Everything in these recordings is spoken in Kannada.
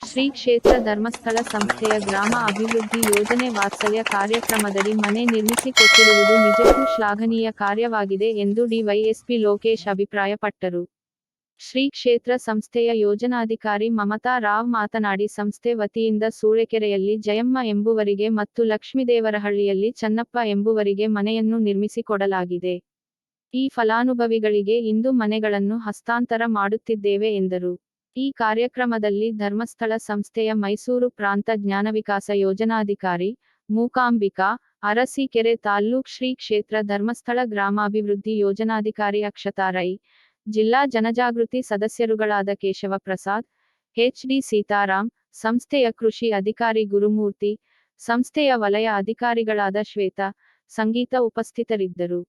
ಶ್ರೀ ಕ್ಷೇತ್ರ ಧರ್ಮಸ್ಥಳ ಸಂಸ್ಥೆಯ ಗ್ರಾಮ ಅಭಿವೃದ್ಧಿ ಯೋಜನೆ ವಾತ್ಸಲ್ಯ ಕಾರ್ಯಕ್ರಮದಡಿ ಮನೆ ನಿರ್ಮಿಸಿಕೊಟ್ಟಿರುವುದು ನಿಜಕ್ಕೂ ಶ್ಲಾಘನೀಯ ಕಾರ್ಯವಾಗಿದೆ ಎಂದು ಡಿವೈಎಸ್ಪಿ ಲೋಕೇಶ್ ಅಭಿಪ್ರಾಯಪಟ್ಟರು. ಶ್ರೀ ಕ್ಷೇತ್ರ ಸಂಸ್ಥೆಯ ಯೋಜನಾಧಿಕಾರಿ ಮಮತಾ ರಾವ್ ಮಾತನಾಡಿ, ಸಂಸ್ಥೆ ವತಿಯಿಂದ ಸೂಳೆಕೆರೆಯಲ್ಲಿ ಜಯಮ್ಮ ಎಂಬುವರಿಗೆ ಮತ್ತು ಲಕ್ಷ್ಮೀದೇವರಹಳ್ಳಿಯಲ್ಲಿ ಚನ್ನಪ್ಪ ಎಂಬುವರಿಗೆ ಮನೆಯನ್ನು ನಿರ್ಮಿಸಿಕೊಡಲಾಗಿದೆ. ಈ ಫಲಾನುಭವಿಗಳಿಗೆ ಇಂದು ಮನೆಗಳನ್ನು ಹಸ್ತಾಂತರ ಮಾಡುತ್ತಿದ್ದೇವೆ ಎಂದರು. ಈ ಕಾರ್ಯಕ್ರಮದಲ್ಲಿ ಧರ್ಮಸ್ಥಳ ಸಂಸ್ಥೆಯ ಮೈಸೂರು ಪ್ರಾಂತ ಜ್ಞಾನವಿಕಾಸ ಯೋಜನಾಧಿಕಾರಿ ಮೂಕಾಂಬಿಕಾ, ಅರಸೀಕೆರೆ ತಾಲ್ಲೂಕ್ ಶ್ರೀ ಕ್ಷೇತ್ರ ಧರ್ಮಸ್ಥಳ ಗ್ರಾಮಾಭಿವೃದ್ಧಿ ಯೋಜನಾಧಿಕಾರಿ ಅಕ್ಷತಾ ರೈ, ಜಿಲ್ಲಾ ಜನಜಾಗೃತಿ ಸದಸ್ಯರುಗಳಾದ ಕೇಶವ ಪ್ರಸಾದ್, ಎಚ್.ಡಿ. ಸೀತಾರಾಮ್, ಸಂಸ್ಥೆಯ ಕೃಷಿ ಅಧಿಕಾರಿ ಗುರುಮೂರ್ತಿ, ಸಂಸ್ಥೆಯ ವಲಯ ಅಧಿಕಾರಿಗಳಾದ ಶ್ವೇತಾ, ಸಂಗೀತ ಉಪಸ್ಥಿತರಿದ್ದರು.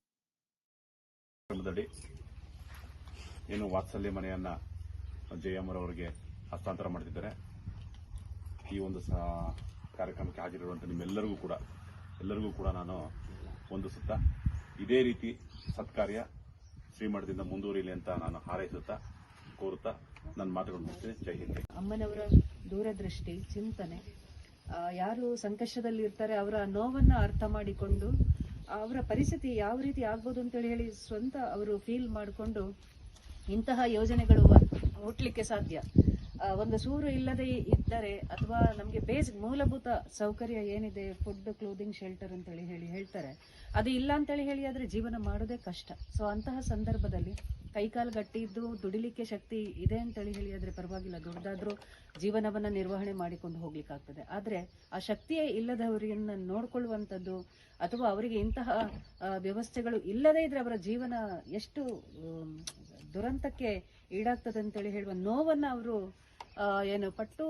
ಏನು ವಾತ್ಸಲ್ಯ ಮನೆಯನ್ನ ಜಯಮ್ಮರವರಿಗೆ ಹಸ್ತಾಂತರ ಮಾಡ್ತಿದ್ದಾರೆ. ಈ ಒಂದು ಕಾರ್ಯಕ್ರಮಕ್ಕೆ ಹಾಜರಿರುವಂಥ ಎಲ್ಲರಿಗೂ ಕೂಡ ನಾನು ವಂದಿಸುತ್ತಾ, ಇದೇ ರೀತಿ ಸತ್ಕಾರ್ಯ ಶ್ರೀಮಠದಿಂದ ಮುಂದುವರಿಯಲಿ ಅಂತ ನಾನು ಹಾರೈಸುತ್ತಾ ಕೋರುತ್ತಾ ನನ್ನ ಮಾತುಗಳನ್ನು ಮುಗಿಸ್ತೇನೆ. ಜೈ ಹಿಂದ್. ಅಮ್ಮನವರ ದೂರದೃಷ್ಟಿ, ಚಿಂತನೆ, ಯಾರು ಸಂಕಷ್ಟದಲ್ಲಿ ಇರ್ತಾರೆ ಅವರ ನೋವನ್ನ ಅರ್ಥ ಮಾಡಿಕೊಂಡು ಅವರ ಪರಿಸ್ಥಿತಿ ಯಾವ ರೀತಿ ಆಗ್ಬೋದು ಅಂತ ಹೇಳಿ ಸ್ವಂತ ಅವರು ಫೀಲ್ ಮಾಡಿಕೊಂಡು ಇಂತಹ ಯೋಜನೆಗಳು ಹುಟ್ಟಲಿಕ್ಕೆ ಸಾಧ್ಯ. ಒಂದು ಸೂರು ಇಲ್ಲದೆ ಇದ್ದರೆ ಅಥವಾ ನಮಗೆ ಬೇಸಿಕ್ ಮೂಲಭೂತ ಸೌಕರ್ಯ ಏನಿದೆ, ಫುಡ್, ಕ್ಲೋದಿಂಗ್, ಶೆಲ್ಟರ್ ಅಂತ ಹೇಳ್ತಾರೆ, ಅದು ಇಲ್ಲ ಅಂತೇಳಿ ಹೇಳಿ ಆದ್ರೆ ಜೀವನ ಮಾಡೋದೇ ಕಷ್ಟ. ಸೊ ಅಂತಹ ಸಂದರ್ಭದಲ್ಲಿ ಕೈಕಾಲು ಗಟ್ಟಿ ಇದ್ದು ದುಡಿಲಿಕ್ಕೆ ಶಕ್ತಿ ಇದೆ ಅಂತೇಳಿ ಹೇಳಿ ಆದ್ರೆ ಪರವಾಗಿಲ್ಲ, ದುಡ್ದಾದ್ರೂ ಜೀವನವನ್ನ ನಿರ್ವಹಣೆ ಮಾಡಿಕೊಂಡು ಹೋಗ್ಲಿಕ್ಕಾಗ್ತದೆ. ಆದ್ರೆ ಆ ಶಕ್ತಿಯೇ ಇಲ್ಲದವರನ್ನ ನೋಡ್ಕೊಳ್ಳುವಂಥದ್ದು ಅಥವಾ ಅವರಿಗೆ ಇಂತಹ ವ್ಯವಸ್ಥೆಗಳು ಇಲ್ಲದೇ ಇದ್ರೆ ಅವರ ಜೀವನ ಎಷ್ಟು ದುರಂತಕ್ಕೆ ಈಡಾಗ್ತದೆ ಅಂತೇಳಿ ಹೇಳುವ ನೋವನ್ನ ಅವರು ಏನು ಪಟ್ಟು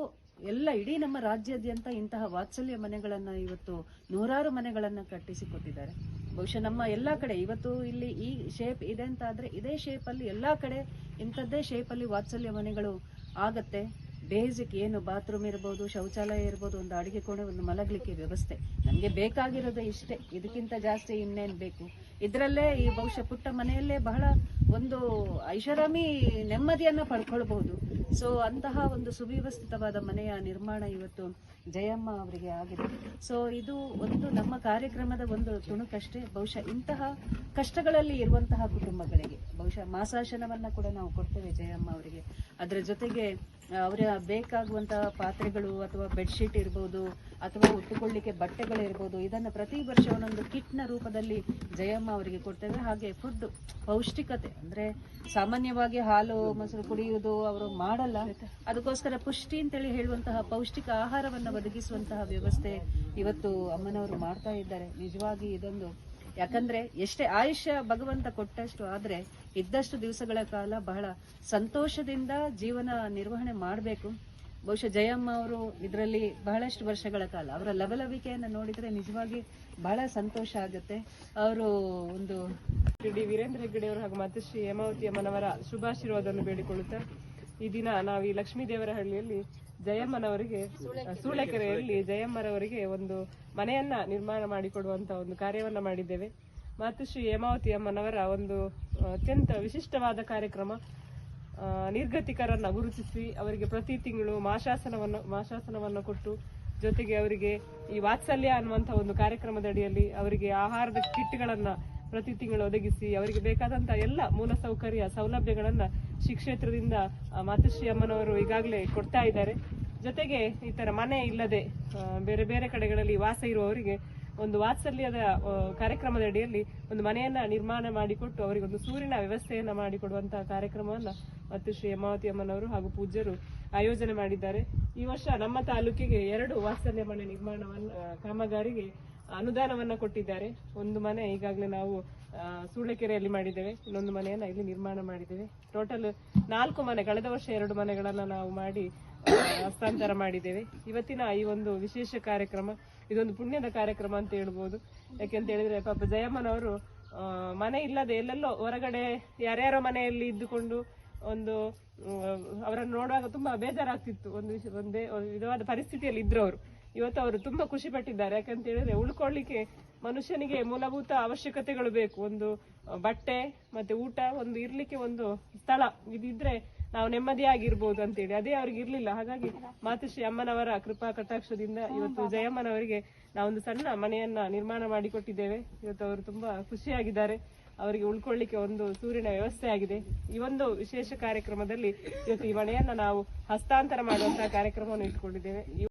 ಇಡೀ ನಮ್ಮ ರಾಜ್ಯಾದ್ಯಂತ ಇಂತಹ ವಾತ್ಸಲ್ಯ ಮನೆಗಳನ್ನ ಇವತ್ತು ನೂರಾರು ಮನೆಗಳನ್ನ ಕಟ್ಟಿಸಿಕೊಟ್ಟಿದ್ದಾರೆ. ಬಹುಶಃ ನಮ್ಮ ಎಲ್ಲಾ ಕಡೆ ಇವತ್ತು ಇಲ್ಲಿ ಈ ಶೇಪ್ ಇದೆ ಅಂತ ಆದ್ರೆ ಇದೇ ಶೇಪ್ ಅಲ್ಲಿ ಎಲ್ಲಾ ಕಡೆ ಇಂಥದ್ದೇ ಶೇಪ್ ಅಲ್ಲಿ ವಾತ್ಸಲ್ಯ ಮನೆಗಳು ಆಗತ್ತೆ. ಬೇಸಿಕ್ ಏನು ಬಾತ್ರೂಮ್ ಇರ್ಬೋದು, ಶೌಚಾಲಯ ಇರ್ಬೋದು, ಒಂದು ಅಡಿಗೆ ಕೋಣೆ, ಒಂದು ಮಲಗಲಿಕ್ಕೆ ವ್ಯವಸ್ಥೆ, ನಮಗೆ ಬೇಕಾಗಿರೋದೇ ಇಷ್ಟೇ, ಇದಕ್ಕಿಂತ ಜಾಸ್ತಿ ಇನ್ನೇನು ಬೇಕು. ಇದರಲ್ಲೇ ಈ ಬಹುಶಃ ಪುಟ್ಟ ಮನೆಯಲ್ಲೇ ಬಹಳ ಒಂದು ಐಷಾರಾಮಿ ನೆಮ್ಮದಿಯನ್ನ ಪಡ್ಕೊಳ್ಬಹುದು. ಸೊ ಅಂತಹ ಒಂದು ಸುವ್ಯವಸ್ಥಿತವಾದ ಮನೆಯ ನಿರ್ಮಾಣ ಇವತ್ತು ಜಯಮ್ಮ ಅವರಿಗೆ ಆಗಿದೆ. ಸೊ ಇದು ಒಂದು ನಮ್ಮ ಕಾರ್ಯಕ್ರಮದ ಒಂದು ತುಣುಕಷ್ಟೇ. ಬಹುಶಃ ಇಂತಹ ಕಷ್ಟಗಳಲ್ಲಿ ಇರುವಂತಹ ಕುಟುಂಬಗಳಿಗೆ ಬಹುಶಃ ಮಾಸಾಶನವನ್ನ ಕೂಡ ನಾವು ಕೊಡ್ತೇವೆ ಜಯಮ್ಮ ಅವರಿಗೆ. ಅದರ ಜೊತೆಗೆ ಅವರ ಬೇಕಾಗುವಂತಹ ಪಾತ್ರೆಗಳು ಅಥವಾ ಬೆಡ್ಶೀಟ್ ಇರ್ಬೋದು ಅಥವಾ ಉಟ್ಟುಕೊಳ್ಳಿಕ್ಕೆ ಬಟ್ಟೆಗಳಿರ್ಬೋದು, ಇದನ್ನ ಪ್ರತಿ ವರ್ಷ ಒಂದೊಂದು ಕಿಟ್ನ ರೂಪದಲ್ಲಿ ಜಯಮ್ಮ ಅವರಿಗೆ ಕೊಡ್ತೇವೆ. ಹಾಗೆ ಫುಡ್, ಪೌಷ್ಟಿಕತೆ, ಅಂದ್ರೆ ಸಾಮಾನ್ಯವಾಗಿ ಹಾಲು ಮೊಸರು ಕುಡಿಯುವುದು ಅವರು ಮಾಡಲ್ಲ, ಅದಕ್ಕೋಸ್ಕರ ಪುಷ್ಟಿ ಅಂತೇಳಿ ಹೇಳುವಂತಹ ಪೌಷ್ಟಿಕ ಆಹಾರವನ್ನ ಒದಗಿಸುವಂತಹ ವ್ಯವಸ್ಥೆ ಇವತ್ತು ಅಮ್ಮನವರು ಮಾಡ್ತಾ ಇದ್ದಾರೆ. ನಿಜವಾಗಿ ಇದೊಂದು, ಯಾಕಂದ್ರೆ ಎಷ್ಟೇ ಆಯುಷ್ಯ ಭಗವಂತ ಕೊಟ್ಟಷ್ಟು ಆದ್ರೆ ಇದ್ದಷ್ಟು ದಿವಸಗಳ ಕಾಲ ಬಹಳ ಸಂತೋಷದಿಂದ ಜೀವನ ನಿರ್ವಹಣೆ ಮಾಡಬೇಕು. ಬಹುಶಃ ಜಯಮ್ಮ ಅವರು ಇದರಲ್ಲಿ ಬಹಳಷ್ಟು ವರ್ಷಗಳ ಕಾಲ ಅವರ ಲವಲವಿಕೆಯನ್ನು ನೋಡಿದ್ರೆ ನಿಜವಾಗಿ ಬಹಳ ಸಂತೋಷ ಆಗುತ್ತೆ. ಅವರು ಒಂದು ಡಿ ವೀರೇಂದ್ರ ಹೆಗ್ಗಡೆ ಅವರು ಹಾಗೂ ಮಾತೃಶ್ರೀ ಹೇಮಾವತಿ ಅಮ್ಮನವರ ಶುಭಾಶೀರ್ವಾದವನ್ನು ಬೇಡಿಕೊಳ್ಳುತ್ತಾ, ಈ ದಿನ ನಾವು ಈ ಲಕ್ಷ್ಮೀದೇವರಹಳ್ಳಿಯಲ್ಲಿ ಜಯಮ್ಮನವರಿಗೆ, ಸೂಳೆಕೆರೆಯಲ್ಲಿ ಜಯಮ್ಮರವರಿಗೆ ಒಂದು ಮನೆಯನ್ನ ನಿರ್ಮಾಣ ಮಾಡಿಕೊಡುವಂತ ಒಂದು ಕಾರ್ಯವನ್ನ ಮಾಡಿದ್ದೇವೆ. ಮಾತೃಶ್ರೀ ಹೇಮಾವತಿ ಅಮ್ಮನವರ ಒಂದು ಅತ್ಯಂತ ವಿಶಿಷ್ಟವಾದ ಕಾರ್ಯಕ್ರಮ. ನಿರ್ಗತಿಕರನ್ನ ಗುರುತಿಸಿ ಅವರಿಗೆ ಪ್ರತಿ ತಿಂಗಳು ಮಾಶಾಸನವನ್ನು ಕೊಟ್ಟು, ಜೊತೆಗೆ ಅವರಿಗೆ ಈ ವಾತ್ಸಲ್ಯ ಅನ್ನುವಂತಹ ಒಂದು ಕಾರ್ಯಕ್ರಮದ ಅಡಿಯಲ್ಲಿ ಅವರಿಗೆ ಆಹಾರದ ಕಿಟ್ಗಳನ್ನ ಪ್ರತಿ ತಿಂಗಳು ಒದಗಿಸಿ ಅವರಿಗೆ ಬೇಕಾದಂತಹ ಎಲ್ಲ ಮೂಲ ಸೌಲಭ್ಯಗಳನ್ನ ಶ್ರೀ ಕ್ಷೇತ್ರದಿಂದ ಮಾತೃಶ್ರೀ ಅಮ್ಮನವರು ಈಗಾಗಲೇ ಕೊಡ್ತಾ ಇದ್ದಾರೆ. ಜೊತೆಗೆ ಈ ತರ ಮನೆ ಇಲ್ಲದೆ ಬೇರೆ ಬೇರೆ ಕಡೆಗಳಲ್ಲಿ ವಾಸ ಇರುವವರಿಗೆ ಒಂದು ವಾತ್ಸಲ್ಯದ ಕಾರ್ಯಕ್ರಮದ ಅಡಿಯಲ್ಲಿ ಒಂದು ಮನೆಯನ್ನ ನಿರ್ಮಾಣ ಮಾಡಿಕೊಟ್ಟು ಅವರಿಗೆ ಒಂದು ಸೂರಿನ ವ್ಯವಸ್ಥೆಯನ್ನ ಮಾಡಿಕೊಡುವಂತಹ ಕಾರ್ಯಕ್ರಮವನ್ನ ಮತ್ತು ಶ್ರೀ ಹೇಮಾವತಿ ಅಮ್ಮನವರು ಹಾಗೂ ಪೂಜ್ಯರು ಆಯೋಜನೆ ಮಾಡಿದ್ದಾರೆ. ಈ ವರ್ಷ ನಮ್ಮ ತಾಲೂಕಿಗೆ 2 ವಾತ್ಸಲ್ಯ ಮನೆ ಕಾಮಗಾರಿಗೆ ಅನುದಾನವನ್ನ ಕೊಟ್ಟಿದ್ದಾರೆ. ಒಂದು ಮನೆ ಈಗಾಗಲೇ ನಾವು ಸೂಳೆಕೆರೆಯಲ್ಲಿ ಮಾಡಿದ್ದೇವೆ, ಇನ್ನೊಂದು ಮನೆಯನ್ನ ಇಲ್ಲಿ ನಿರ್ಮಾಣ ಮಾಡಿದ್ದೇವೆ. ಟೋಟಲ್ 4 ಮನೆ, ಕಳೆದ ವರ್ಷ 2 ಮನೆಗಳನ್ನ ನಾವು ಮಾಡಿ ಹಸ್ತಾಂತರ ಮಾಡಿದ್ದೇವೆ. ಇವತ್ತಿನ ಈ ಒಂದು ವಿಶೇಷ ಕಾರ್ಯಕ್ರಮ ಇದೊಂದು ಪುಣ್ಯದ ಕಾರ್ಯಕ್ರಮ ಅಂತ ಹೇಳ್ಬೋದು. ಯಾಕೆಂತ ಹೇಳಿದ್ರೆ ಪಾಪ ಜಯಮ್ಮನವರು ಮನೆ ಇಲ್ಲದೆ ಎಲ್ಲೆಲ್ಲೋ ಹೊರಗಡೆ ಯಾರ್ಯಾರೋ ಮನೆಯಲ್ಲಿ ಇದ್ದುಕೊಂಡು ಒಂದು ಅವರನ್ನು ನೋಡುವಾಗ ತುಂಬಾ ಬೇಜಾರಾಗ್ತಿತ್ತು. ಒಂದೇ ವಿಧವಾದ ಪರಿಸ್ಥಿತಿಯಲ್ಲಿ ಇದ್ರು ಅವರು. ಇವತ್ತು ಅವರು ತುಂಬಾ ಖುಷಿ ಪಟ್ಟಿದ್ದಾರೆ. ಯಾಕಂತ ಹೇಳಿದ್ರೆ ಉಳ್ಕೊಳ್ಳಿಕ್ಕೆ ಮನುಷ್ಯನಿಗೆ ಮೂಲಭೂತ ಅವಶ್ಯಕತೆಗಳು ಬೇಕು. ಒಂದು ಬಟ್ಟೆ ಮತ್ತೆ ಊಟ, ಒಂದು ಇರ್ಲಿಕ್ಕೆ ಒಂದು ಸ್ಥಳ, ಇದಿದ್ರೆ ನಾವು ನೆಮ್ಮದಿಯಾಗಿರ್ಬೋದು ಅಂತೇಳಿ. ಅದೇ ಅವ್ರಿಗೆ ಇರ್ಲಿಲ್ಲ. ಹಾಗಾಗಿ ಮಾತೃಶ್ರೀ ಅಮ್ಮನವರ ಕೃಪಾ ಕಟಾಕ್ಷದಿಂದ ಇವತ್ತು ಜಯಮ್ಮನವರಿಗೆ ನಾವೊಂದು ಸಣ್ಣ ಮನೆಯನ್ನ ನಿರ್ಮಾಣ ಮಾಡಿಕೊಟ್ಟಿದ್ದೇವೆ. ಇವತ್ತು ಅವರು ತುಂಬಾ ಖುಷಿಯಾಗಿದ್ದಾರೆ. ಅವರಿಗೆ ಉಳ್ಕೊಳ್ಳಿಕ್ಕೆ ಒಂದು ಸೂರಿನ ವ್ಯವಸ್ಥೆ ಆಗಿದೆ. ಈ ಒಂದು ವಿಶೇಷ ಕಾರ್ಯಕ್ರಮದಲ್ಲಿ ಇವತ್ತು ಈ ಮನೆಯನ್ನ ನಾವು ಹಸ್ತಾಂತರ ಮಾಡುವಂತಹ ಕಾರ್ಯಕ್ರಮವನ್ನು ಇಟ್ಕೊಂಡಿದ್ದೇವೆ.